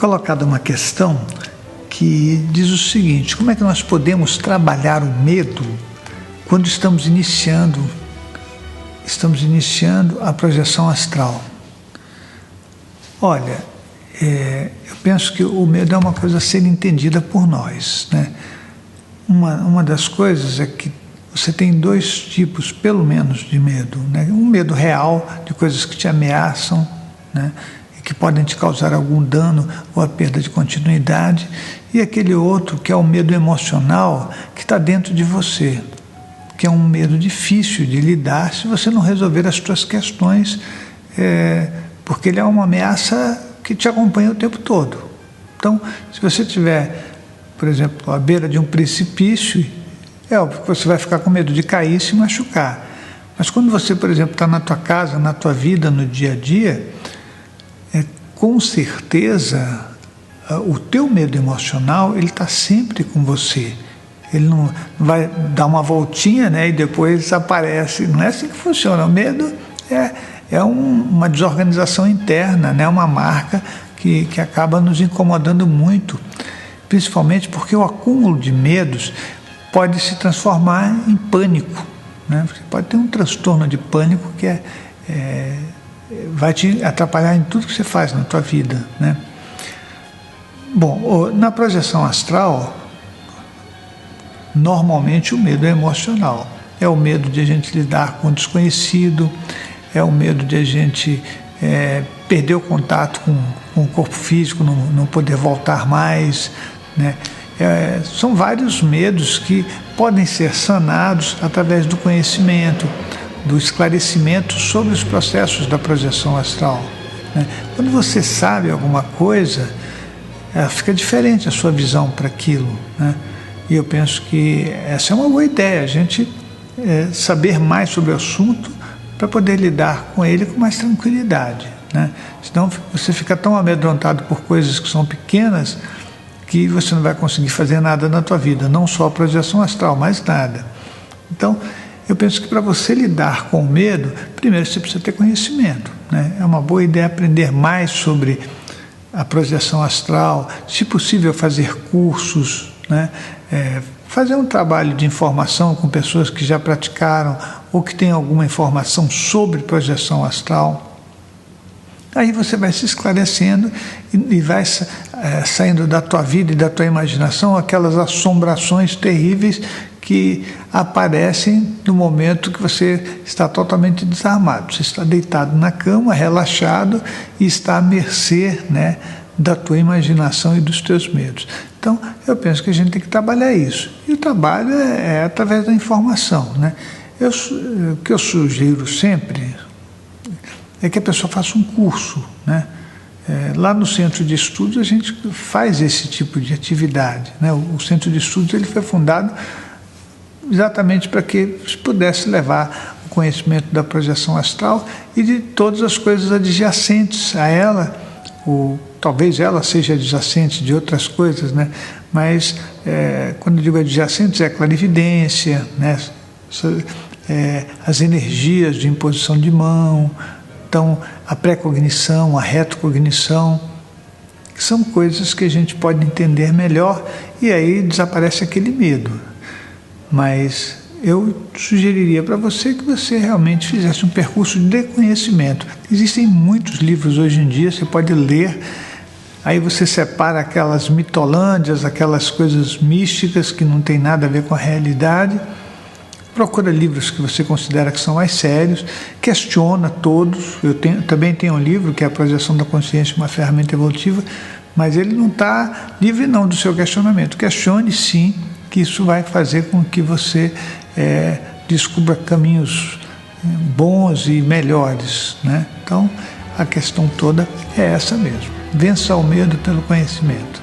colocada uma questão que diz o seguinte: como é que nós podemos trabalhar o medo quando estamos iniciando a projeção astral? Olha, eu penso que o medo é uma coisa a ser entendida por nós, né? Uma das coisas é que você tem dois tipos, pelo menos, de medo, né? Um medo real, de coisas que te ameaçam, né? E que podem te causar algum dano ou a perda de continuidade, e aquele outro que é o medo emocional, que está dentro de você, que é um medo difícil de lidar se você não resolver as suas questões, porque ele é uma ameaça que te acompanha o tempo todo. Então, se você estiver, por exemplo, à beira de um precipício, é óbvio que você vai ficar com medo de cair e se machucar. Mas quando você, por exemplo, está na tua casa, na tua vida, no dia a dia, com certeza o teu medo emocional, ele está sempre com você. Ele não vai dar uma voltinha, né, e depois desaparece. Não é assim que funciona. O medo é uma desorganização interna, né, uma marca que acaba nos incomodando muito, principalmente porque o acúmulo de medos pode se transformar em pânico, né? Você pode ter um transtorno de pânico que vai te atrapalhar em tudo que você faz na tua vida, né? Bom, na projeção astral, normalmente o medo é emocional. É o medo de a gente lidar com o desconhecido, é o medo de a gente perder o contato com o corpo físico, não poder voltar mais, né? São vários medos que podem ser sanados através do conhecimento, do esclarecimento sobre os processos da projeção astral, né? Quando você sabe alguma coisa, fica diferente a sua visão para aquilo, né? E eu penso que essa é uma boa ideia, a gente saber mais sobre o assunto para poder lidar com ele com mais tranquilidade, né? Senão você fica tão amedrontado por coisas que são pequenas que você não vai conseguir fazer nada na tua vida, não só a projeção astral, mas nada. Então, eu penso que para você lidar com o medo, primeiro você precisa ter conhecimento, né? É uma boa ideia aprender mais sobre a projeção astral, se possível fazer cursos, né? Fazer um trabalho de informação com pessoas que já praticaram ou que têm alguma informação sobre projeção astral. Aí você vai se esclarecendo e vai saindo da tua vida e da tua imaginação aquelas assombrações terríveis que aparecem no momento que você está totalmente desarmado. Você está deitado na cama, relaxado, e está à mercê, né, da tua imaginação e dos teus medos. Então, eu penso que a gente tem que trabalhar isso. E o trabalho é através da informação, né? O que eu sugiro sempre é que a pessoa faça um curso, né? Lá no Centro de Estudos a gente faz esse tipo de atividade, né? O Centro de Estudos ele foi fundado exatamente para que se pudesse levar o conhecimento da projeção astral e de todas as coisas adjacentes a ela, talvez ela seja adjacente de outras coisas, né? Mas quando eu digo adjacentes é a clarividência, né? As energias de imposição de mão, então a pré-cognição, a retrocognição, que são coisas que a gente pode entender melhor e aí desaparece aquele medo. Mas eu sugeriria para você que você realmente fizesse um percurso de conhecimento. Existem muitos livros hoje em dia, você pode ler, aí você separa aquelas mitolândias, aquelas coisas místicas que não tem nada a ver com a realidade. Procura livros que você considera que são mais sérios, questiona todos. Também tenho um livro que é A Projeção da Consciência, uma ferramenta evolutiva, mas ele não está livre não do seu questionamento. Questione sim, que isso vai fazer com que você descubra caminhos bons e melhores, né? Então, a questão toda é essa mesmo. Vença o medo pelo conhecimento.